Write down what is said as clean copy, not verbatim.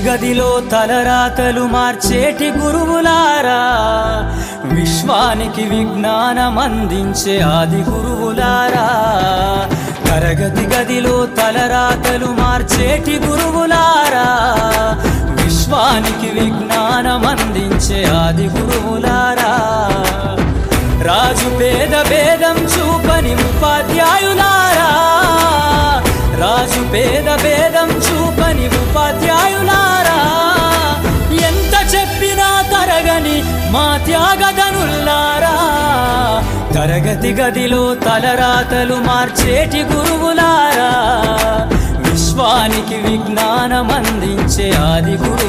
గదిలో తలరాతలు మార్చేటి గురువులారా, విశ్వానికి విజ్ఞానం అందించే ఆది గురువులారా. తరగతి గదిలో తలరాతలు మార్చేటి గురువులారా, విశ్వానికి విజ్ఞానం అందించే ఆది గురువులారా. రాజు పేద భేదం చూపని ఉపాధ్యాయులారా, రాజు పేద భేదం చూపని ఉపాధ్యాయులారా. ఎంత చెప్పినా తరగని మా త్యాగధనుల్లారా, తరగతి గదిలో తలరాతలు మార్చేటి గురువులారా, విశ్వానికి విజ్ఞానం అందించే ఆది గురువు.